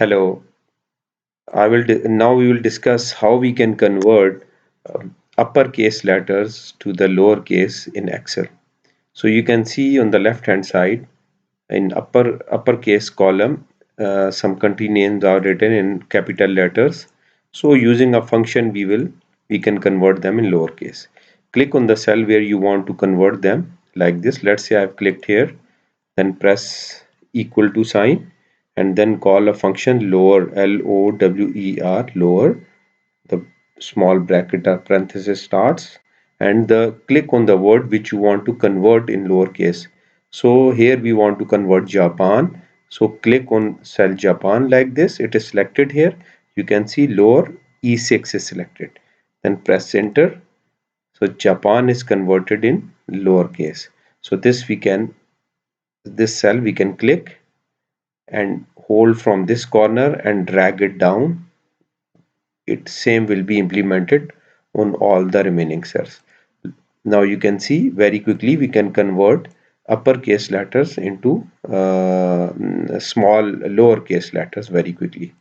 Hello, now we will discuss how we can convert uppercase letters to the lowercase in Excel. So you can see on the left hand side in uppercase column, some country names are written in capital letters. So using a function we can convert them in lowercase. Click on the cell where you want to convert them like this. Let's say I've clicked here, then press equal to sign and then call a function lower, lower, lower. The small bracket or parenthesis starts, and the click on the word which you want to convert in lowercase. So here we want to convert Japan. So click on cell Japan like this. It is selected here. You can see lower E6 is selected. Then press enter. So Japan is converted in lowercase. So this cell we can click and hold from this corner and drag it down. It same will be implemented on all the remaining cells. Now you can see very quickly we can convert uppercase letters into small lowercase letters very quickly.